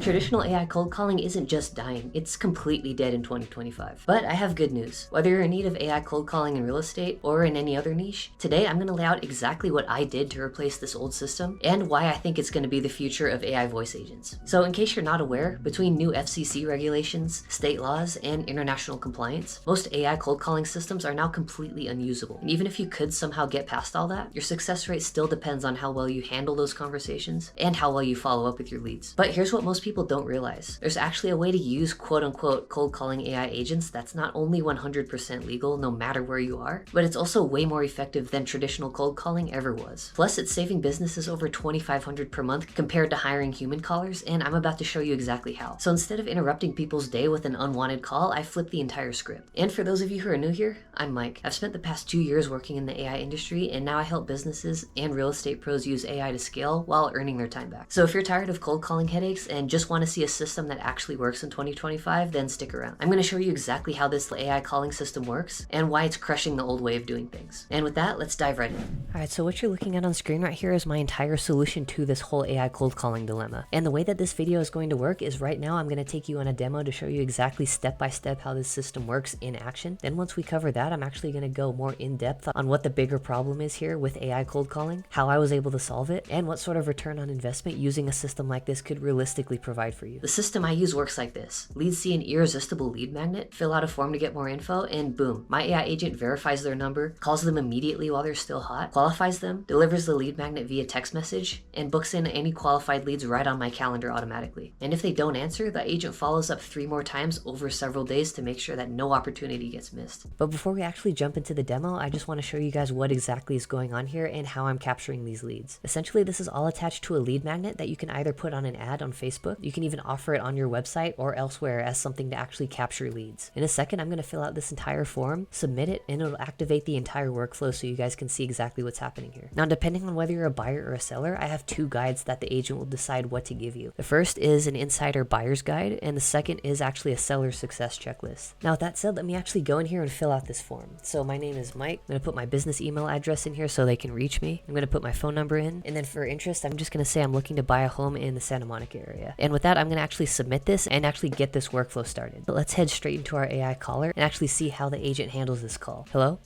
Traditional AI cold calling isn't just dying, it's completely dead in 2025. But I have good news. Whether you're in need of AI cold calling in real estate or in any other niche, today I'm going to lay out exactly what I did to replace this old system and why I think it's going to be the future of AI voice agents. So in case you're not aware, between new FCC regulations, state laws, and international compliance, most AI cold calling systems are now completely unusable. And even if you could somehow get past all that, your success rate still depends on how well you handle those conversations and how well you follow up with your leads. But here's what most people don't realize. There's actually a way to use quote-unquote cold calling AI agents that's not only 100% legal no matter where you are, but it's also way more effective than traditional cold calling ever was. Plus, it's saving businesses over $2,500 per month compared to hiring human callers, and I'm about to show you exactly how. So instead of interrupting people's day with an unwanted call, I flipped the entire script. And for those of you who are new here, I'm Mike. I've spent the past 2 years working in the AI industry, and now I help businesses and real estate pros use AI to scale while earning their time back. So if you're tired of cold calling headaches and just want to see a system that actually works in 2025, then stick around. I'm going to show you exactly how this AI calling system works and why it's crushing the old way of doing things. And with that, let's dive right in. Alright, so what you're looking at on screen right here is my entire solution to this whole AI cold calling dilemma. And the way that this video is going to work is right now I'm going to take you on a demo to show you exactly step by step how this system works in action. Then once we cover that, I'm actually going to go more in depth on what the bigger problem is here with AI cold calling, how I was able to solve it, and what sort of return on investment using a system like this could realistically provide for you. The system I use works like this. Leads see an irresistible lead magnet, fill out a form to get more info, and boom, my AI agent verifies their number, calls them immediately while they're still hot, qualifies them, delivers the lead magnet via text message, and books in any qualified leads right on my calendar automatically. And if they don't answer, the agent follows up 3 more times over several days to make sure that no opportunity gets missed. But before we actually jump into the demo, I just want to show you guys what exactly is going on here and how I'm capturing these leads. Essentially, this is all attached to a lead magnet that you can either put on an ad on Facebook, you can even offer it on your website or elsewhere as something to actually capture leads. In a second, I'm going to fill out this entire form, submit it, and it'll activate the entire workflow so you guys can see exactly what's happening here. Now, depending on whether you're a buyer or a seller, I have 2 guides that the agent will decide what to give you. The first is an insider buyer's guide, and the second is actually a seller success checklist. Now, with that said, let me actually go in here and fill out this form. So my name is Mike. I'm going to put my business email address in here so they can reach me. I'm going to put my phone number in, and then for interest, I'm just going to say I'm looking to buy a home in the Santa Monica area. And with that, I'm going to actually submit this and actually get this workflow started. But let's head straight into our AI caller and actually see how the agent handles this call. Hello?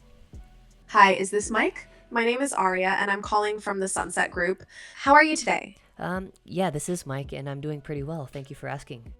Hi, is this Mike? My name is Aria, and I'm calling from the Sunset Group. How are you today? Yeah, this is Mike, and I'm doing pretty well. Thank you for asking.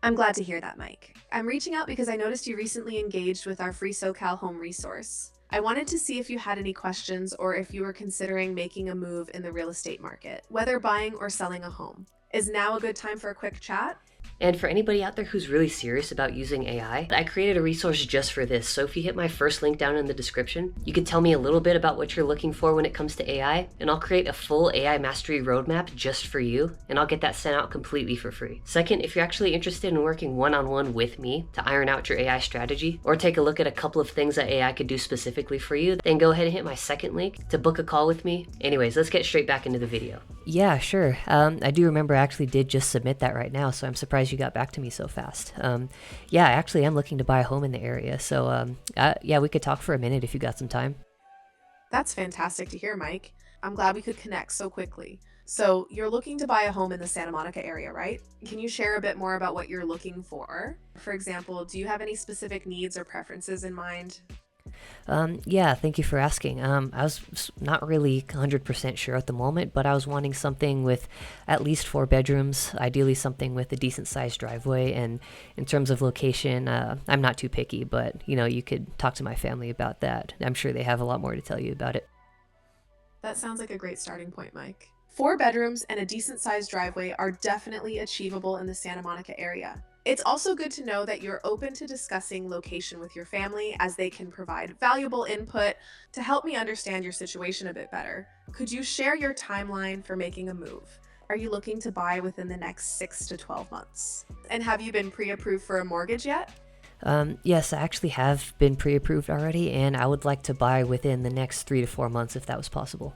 I'm glad to hear that, Mike. I'm reaching out because I noticed you recently engaged with our free SoCal home resource. I wanted to see if you had any questions or if you were considering making a move in the real estate market, whether buying or selling a home. Is now a good time for a quick chat? And for anybody out there who's really serious about using AI, I created a resource just for this. So if you hit my first link down in the description, you can tell me a little bit about what you're looking for when it comes to AI, and I'll create a full AI mastery roadmap just for you, and I'll get that sent out completely for free. Second, if you're actually interested in working one-on-one with me to iron out your AI strategy, or take a look at a couple of things that AI could do specifically for you, then go ahead and hit my second link to book a call with me. Anyways, let's get straight back into the video. Yeah, sure. I do remember I actually did just submit that right now, so I'm surprised you got back to me so fast. Yeah, I actually am looking to buy a home in the area, so yeah, we could talk for a minute if you got some time. That's fantastic to hear, Mike. I'm glad we could connect so quickly. So, you're looking to buy a home in the Santa Monica area, right? Can you share a bit more about what you're looking for? For example, do you have any specific needs or preferences in mind? Yeah, thank you for asking. I was not really 100% sure at the moment, but I was wanting something with at least 4 bedrooms, ideally something with a decent sized driveway. And in terms of location, I'm not too picky, but you could talk to my family about that. I'm sure they have a lot more to tell you about it. That sounds like a great starting point, Mike. 4 bedrooms and a decent sized driveway are definitely achievable in the Santa Monica area. It's also good to know that you're open to discussing location with your family, as they can provide valuable input to help me understand your situation a bit better. Could you share your timeline for making a move? Are you looking to buy within the next 6 to 12 months? And have you been pre-approved for a mortgage yet? Yes, I actually have been pre-approved already, and I would like to buy within the next 3 to 4 months if that was possible.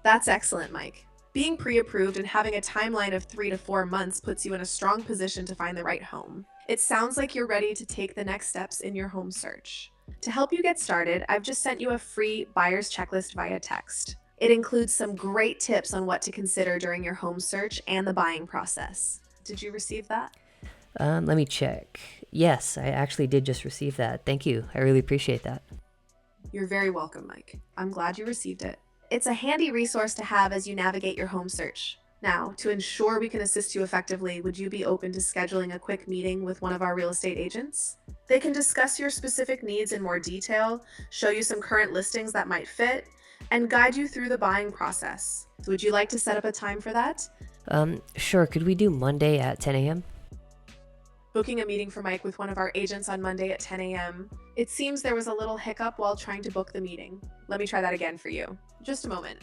That's excellent, Mike. Being pre-approved and having a timeline of 3 to 4 months puts you in a strong position to find the right home. It sounds like you're ready to take the next steps in your home search. To help you get started, I've just sent you a free buyer's checklist via text. It includes some great tips on what to consider during your home search and the buying process. Did you receive that? Let me check. Yes, I actually did just receive that. Thank you. I really appreciate that. You're very welcome, Mike. I'm glad you received it. It's a handy resource to have as you navigate your home search. Now, to ensure we can assist you effectively, would you be open to scheduling a quick meeting with one of our real estate agents? They can discuss your specific needs in more detail, show you some current listings that might fit, and guide you through the buying process. Would you like to set up a time for that? Sure. Could we do Monday at 10 a.m.? Booking a meeting for Mike with one of our agents on Monday at 10 a.m. It seems there was a little hiccup while trying to book the meeting. Let me try that again for you. Just a moment.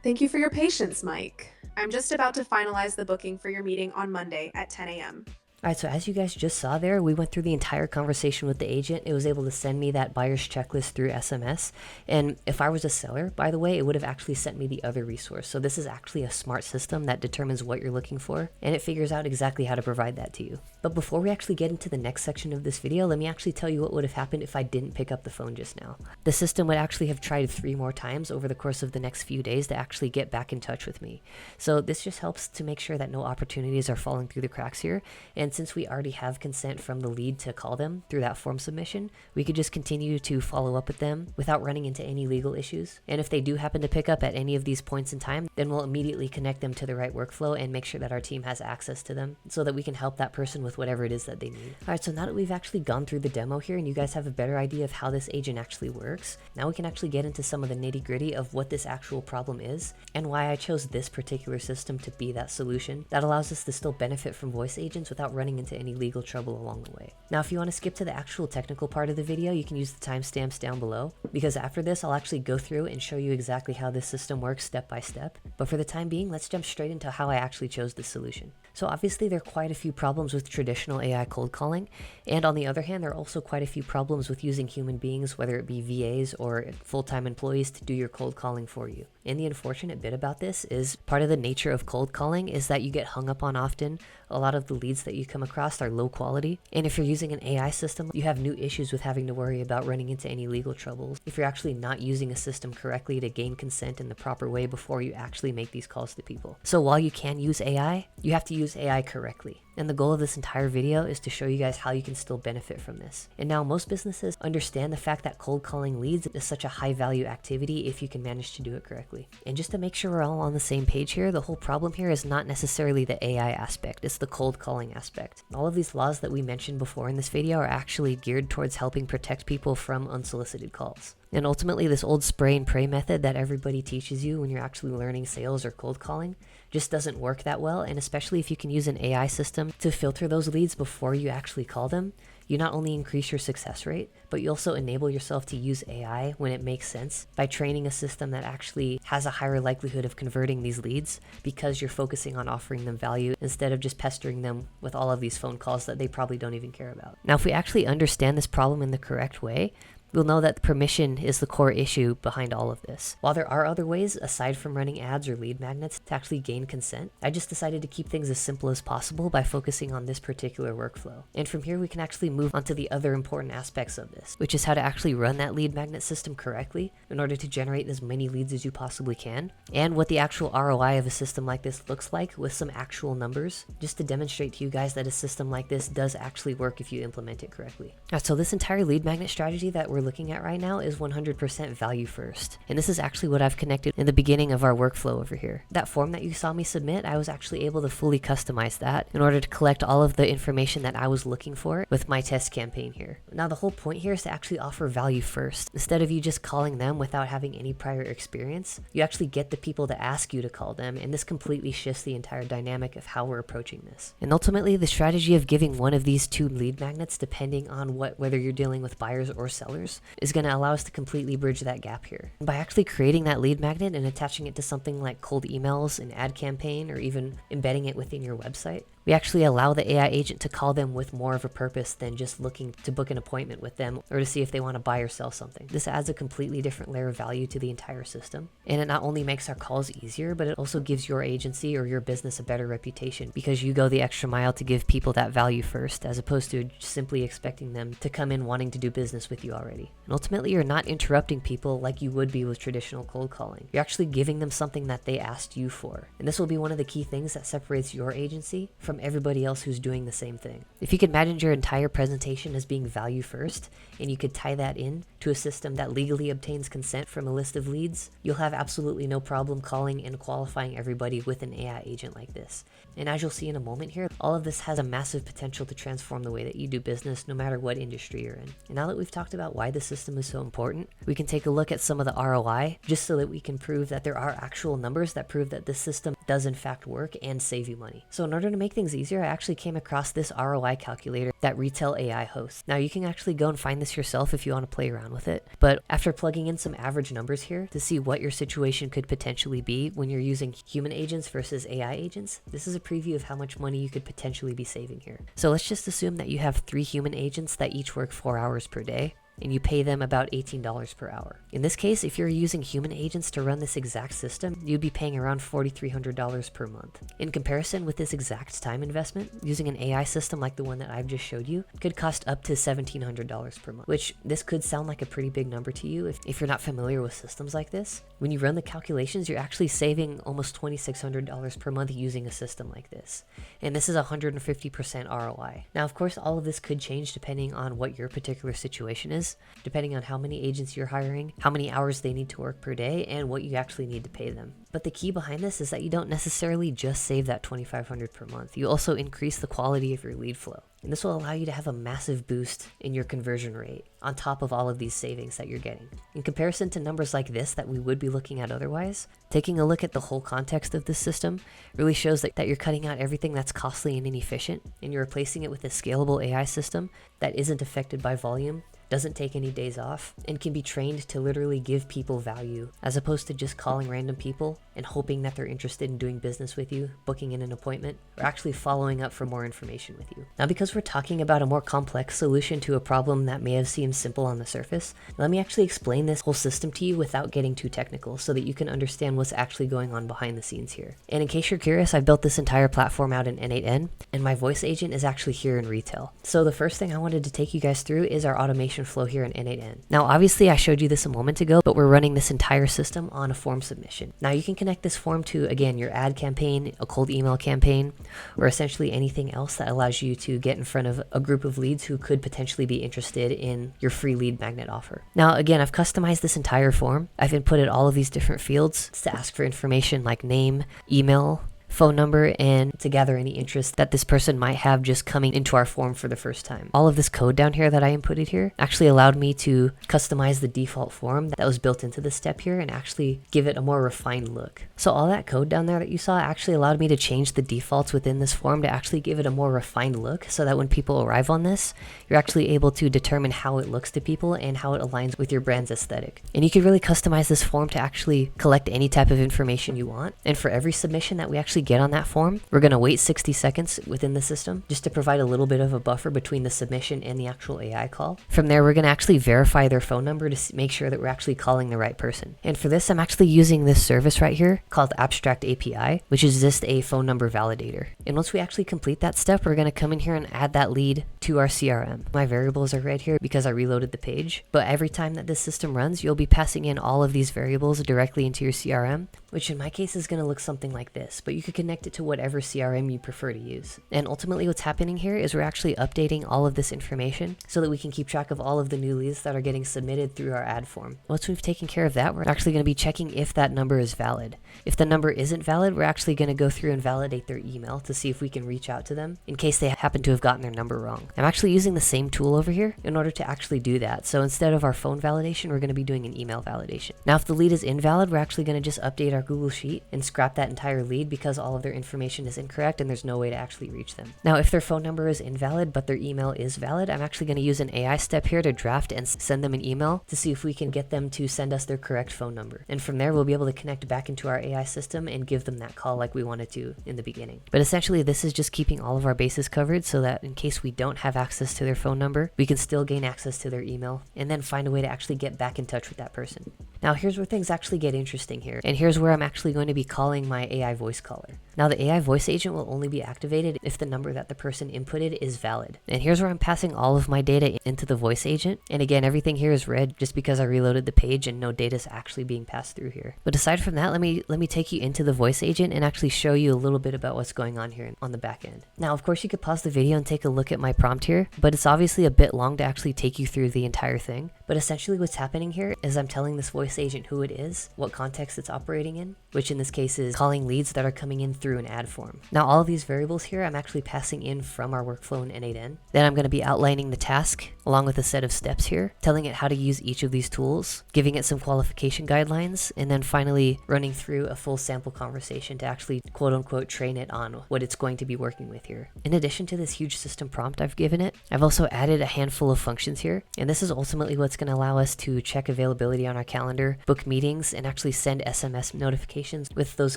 Thank you for your patience, Mike. I'm just about to finalize the booking for your meeting on Monday at 10 a.m. All right, so as you guys just saw there, we went through the entire conversation with the agent. It was able to send me that buyer's checklist through SMS. And if I was a seller, by the way, it would have actually sent me the other resource. So this is actually a smart system that determines what you're looking for, and it figures out exactly how to provide that to you. But before we actually get into the next section of this video, let me actually tell you what would have happened if I didn't pick up the phone just now. The system would actually have tried 3 more times over the course of the next few days to actually get back in touch with me. So this just helps to make sure that no opportunities are falling through the cracks here. And since we already have consent from the lead to call them through that form submission, we could just continue to follow up with them without running into any legal issues. And if they do happen to pick up at any of these points in time, then we'll immediately connect them to the right workflow and make sure that our team has access to them so that we can help that person with whatever it is that they need. All right, so now that we've actually gone through the demo here and you guys have a better idea of how this agent actually works, now we can actually get into some of the nitty-gritty of what this actual problem is and why I chose this particular system to be that solution that allows us to still benefit from voice agents without running into any legal trouble along the way. Now, if you want to skip to the actual technical part of the video, you can use the timestamps down below, because after this, I'll actually go through and show you exactly how this system works step by step. But for the time being, let's jump straight into how I actually chose this solution. So obviously there are quite a few problems with traditional AI cold calling, and on the other hand, there are also quite a few problems with using human beings, whether it be VAs or full-time employees, to do your cold calling for you. And the unfortunate bit about this is part of the nature of cold calling is that you get hung up on often. A lot of the leads that you come across are low quality, and if you're using an AI system, you have new issues with having to worry about running into any legal troubles if you're actually not using a system correctly to gain consent in the proper way before you actually make these calls to people. So while you can use AI, you have to use AI correctly. And the goal of this entire video is to show you guys how you can still benefit from this. And now most businesses understand the fact that cold calling leads is such a high value activity if you can manage to do it correctly. And just to make sure we're all on the same page here, the whole problem here is not necessarily the AI aspect, it's the cold calling aspect. All of these laws that we mentioned before in this video are actually geared towards helping protect people from unsolicited calls. And ultimately, this old spray and pray method that everybody teaches you when you're actually learning sales or cold calling just doesn't work that well. And especially if you can use an AI system to filter those leads before you actually call them, you not only increase your success rate, but you also enable yourself to use AI when it makes sense by training a system that actually has a higher likelihood of converting these leads because you're focusing on offering them value instead of just pestering them with all of these phone calls that they probably don't even care about. Now, if we actually understand this problem in the correct way, we'll know that permission is the core issue behind all of this. While there are other ways, aside from running ads or lead magnets, to actually gain consent, I just decided to keep things as simple as possible by focusing on this particular workflow. And from here, we can actually move on to the other important aspects of this, which is how to actually run that lead magnet system correctly in order to generate as many leads as you possibly can, and what the actual ROI of a system like this looks like with some actual numbers, just to demonstrate to you guys that a system like this does actually work if you implement it correctly. So this entire lead magnet strategy that we're looking at right now is 100% value first. And this is actually what I've connected in the beginning of our workflow over here. That form that you saw me submit, I was actually able to fully customize that in order to collect all of the information that I was looking for with my test campaign here. Now the whole point here is to actually offer value first. Instead of you just calling them without having any prior experience, you actually get the people to ask you to call them, and this completely shifts the entire dynamic of how we're approaching this. And ultimately, the strategy of giving one of these 2 lead magnets, depending on whether you're dealing with buyers or sellers, is going to allow us to completely bridge that gap here. And by actually creating that lead magnet and attaching it to something like cold emails, an ad campaign, or even embedding it within your website, We actually allow the AI agent to call them with more of a purpose than just looking to book an appointment with them or to see if they want to buy or sell something. This adds a completely different layer of value to the entire system. And it not only makes our calls easier, but it also gives your agency or your business a better reputation because you go the extra mile to give people that value first, as opposed to simply expecting them to come in wanting to do business with you already. And ultimately, you're not interrupting people like you would be with traditional cold calling. You're actually giving them something that they asked you for. And this will be one of the key things that separates your agency from everybody else who's doing the same thing. If you could imagine your entire presentation as being value first, and you could tie that in to a system that legally obtains consent from a list of leads, you'll have absolutely no problem calling and qualifying everybody with an AI agent like this. And as you'll see in a moment here, all of this has a massive potential to transform the way that you do business no matter what industry you're in. And now that we've talked about why the system is so important, we can take a look at some of the ROI just so that we can prove that there are actual numbers that prove that this system does in fact work and save you money. So in order to make things easier, I actually came across this ROI calculator that Retail AI hosts. Now you can actually go and find this yourself if you want to play around with it, but after plugging in some average numbers here to see what your situation could potentially be when you're using human agents versus AI agents, this is a preview of how much money you could potentially be saving here. So let's just assume that you have 3 human agents that each work 4 hours per day, and you pay them about $18 per hour. In this case, if you're using human agents to run this exact system, you'd be paying around $4,300 per month. In comparison with this exact time investment, using an AI system like the one that I've just showed you could cost up to $1,700 per month, which this could sound like a pretty big number to you if you're not familiar with systems like this. When you run the calculations, you're actually saving almost $2,600 per month using a system like this. And this is 150% ROI. Now, of course, all of this could change depending on what your particular situation is, depending on how many agents you're hiring, how many hours they need to work per day, and what you actually need to pay them. But the key behind this is that you don't necessarily just save that $2,500 per month. You also increase the quality of your lead flow. And this will allow you to have a massive boost in your conversion rate on top of all of these savings that you're getting. In comparison to numbers like this that we would be looking at otherwise, taking a look at the whole context of this system really shows that you're cutting out everything that's costly and inefficient, and you're replacing it with a scalable AI system that isn't affected by volume, doesn't take any days off, and can be trained to literally give people value, as opposed to just calling random people and hoping that they're interested in doing business with you, booking in an appointment, or actually following up for more information with you. Now, because we're talking about a more complex solution to a problem that may have seemed simple on the surface, let me actually explain this whole system to you without getting too technical so that you can understand what's actually going on behind the scenes here. And in case you're curious, I built this entire platform out in N8N, and my voice agent is actually here in retail. So the first thing I wanted to take you guys through is our automation flow here in N8N. Now, obviously I showed you this a moment ago, but we're running this entire system on a form submission. Now you can connect this form to, again, your ad campaign, a cold email campaign, or essentially anything else that allows you to get in front of a group of leads who could potentially be interested in your free lead magnet offer. Now, again, I've customized this entire form. I've inputted all of these different fields to ask for information like name, email, phone number, and to gather any interest that this person might have just coming into our form for the first time. All of this code down here that I inputted here actually allowed me to customize the default form that was built into this step here and actually give it a more refined look. So all that code down there that you saw actually allowed me to change the defaults within this form to actually give it a more refined look so that when people arrive on this, you're actually able to determine how it looks to people and how it aligns with your brand's aesthetic. And you could really customize this form to actually collect any type of information you want. And for every submission that we actually get on that form, we're going to wait 60 seconds within the system just to provide a little bit of a buffer between the submission and the actual AI call. From there, we're going to actually verify their phone number to make sure that we're actually calling the right person. And for this, I'm actually using this service right here called Abstract API, which is just a phone number validator. And once we actually complete that step, we're going to come in here and add that lead to our CRM. My variables are right here because I reloaded the page, but every time that this system runs, you'll be passing in all of these variables directly into your CRM, which in my case is going to look something like this, but you could connect it to whatever CRM you prefer to use. And ultimately what's happening here is we're actually updating all of this information so that we can keep track of all of the new leads that are getting submitted through our ad form. Once we've taken care of that, we're actually going to be checking if that number is valid. If the number isn't valid, we're actually going to go through and validate their email to see if we can reach out to them in case they happen to have gotten their number wrong. I'm actually using the same tool over here in order to actually do that. So instead of our phone validation, we're going to be doing an email validation. Now, if the lead is invalid, we're actually going to just update our our Google Sheet and scrap that entire lead because all of their information is incorrect and there's no way to actually reach them. Now, if their phone number is invalid, but their email is valid, I'm actually going to use an AI step here to draft and send them an email to see if we can get them to send us their correct phone number. And from there, we'll be able to connect back into our AI system and give them that call like we wanted to in the beginning. But essentially, this is just keeping all of our bases covered so that in case we don't have access to their phone number, we can still gain access to their email and then find a way to actually get back in touch with that person. Now, here's where things actually get interesting here. And here's where I'm actually going to be calling my AI voice caller. Now, the AI voice agent will only be activated if the number that the person inputted is valid. And here's where I'm passing all of my data into the voice agent. And again, everything here is red just because I reloaded the page and no data is actually being passed through here. But aside from that, let me take you into the voice agent and actually show you a little bit about what's going on here on the back end. Now, of course, you could pause the video and take a look at my prompt here, but it's obviously a bit long to actually take you through the entire thing. But essentially what's happening here is I'm telling this voice agent who it is, what context it's operating in, which in this case is calling leads that are coming in through an ad form. Now, all of these variables here, I'm actually passing in from our workflow in N8N. Then I'm going to be outlining the task along with a set of steps here, telling it how to use each of these tools, giving it some qualification guidelines, and then finally running through a full sample conversation to actually quote unquote train it on what it's going to be working with here. In addition to this huge system prompt I've given it, I've also added a handful of functions here, and this is ultimately what's going to allow us to check availability on our calendar, book meetings, and actually send SMS notifications with those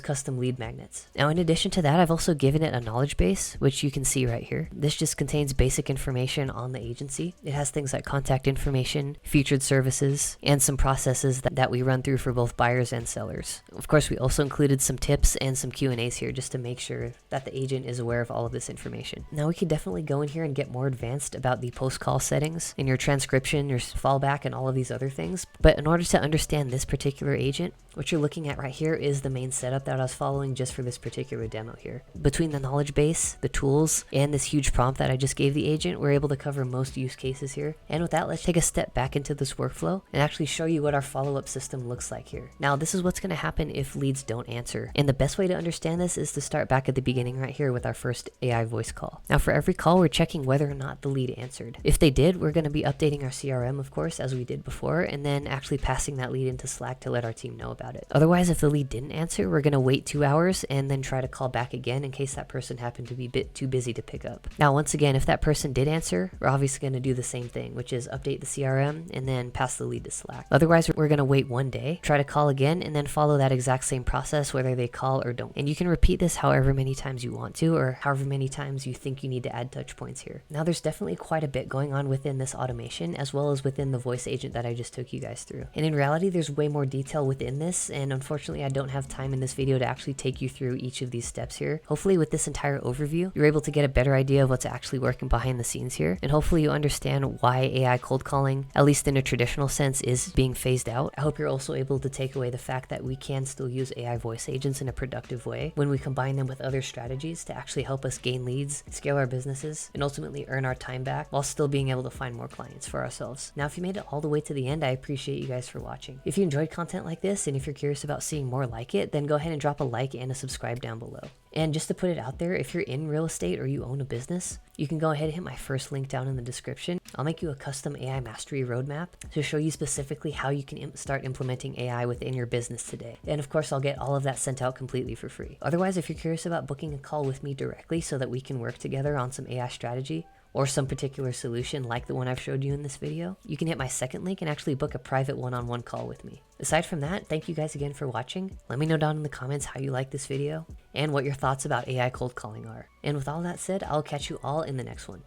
custom lead magnets. Now, in addition to that, I've also given it a knowledge base, which you can see right here. This just contains basic information on the agency. It has things like contact information, featured services, and some processes that we run through for both buyers and sellers. Of course, we also included some tips and some Q&As here just to make sure that the agent is aware of all of this information. Now, we can definitely go in here and get more advanced about the post-call settings and your transcription, your fallback, and all of these other things. But in order to understand this particular agent, what you're looking at right here is the main setup that I was following just for this particular demo here. Between the knowledge base, the tools, and this huge prompt that I just gave the agent, we're able to cover most use cases here. And with that, let's take a step back into this workflow and actually show you what our follow-up system looks like here. Now, this is what's going to happen if leads don't answer. And the best way to understand this is to start back at the beginning right here with our first AI voice call. Now, for every call, we're checking whether or not the lead answered. If they did, we're going to be updating our CRM, of course, as we did before, and then actually passing that lead into Slack to let our team know about it. Otherwise, if the lead didn't answer, we're going to wait 2 hours and then try to call back again in case that person happened to be a bit too busy to pick up. Now, once again, if that person did answer, we're obviously going to do the same thing, which is update the CRM and then pass the lead to Slack. Otherwise, we're going to wait 1 day, try to call again, and then follow that exact same process whether they call or don't. And you can repeat this however many times you want to, or however many times you think you need to add touch points here. Now, there's definitely quite a bit going on within this automation, as well as within the voice agent that I just took you guys through. And in reality, there's way more detail within this, and unfortunately, I don't have time in this video to actually take you through each of these steps here. Hopefully, with this entire overview, you're able to get a better idea of what's actually working behind the scenes here, and hopefully you understand why AI cold calling, at least in a traditional sense, is being phased out. I hope you're also able to take away the fact that we can still use AI voice agents in a productive way when we combine them with other strategies to actually help us gain leads, scale our businesses, and ultimately earn our time back while still being able to find more clients for ourselves. Now, if you made it all the way to the end, I appreciate you guys for watching. If you enjoyed content like this, and if you're curious about seeing more like it, then go ahead and drop a like and a subscribe down below. And just to put it out there, if you're in real estate or you own a business, you can go ahead and hit my first link down in the description. I'll make you a custom AI mastery roadmap to show you specifically how you can start implementing AI within your business today. And of course, I'll get all of that sent out completely for free. Otherwise, if you're curious about booking a call with me directly so that we can work together on some AI strategy, or some particular solution like the one I've showed you in this video, you can hit my second link and actually book a private one-on-one call with me. Aside from that, thank you guys again for watching. Let me know down in the comments how you like this video and what your thoughts about AI cold calling are. And with all that said, I'll catch you all in the next one.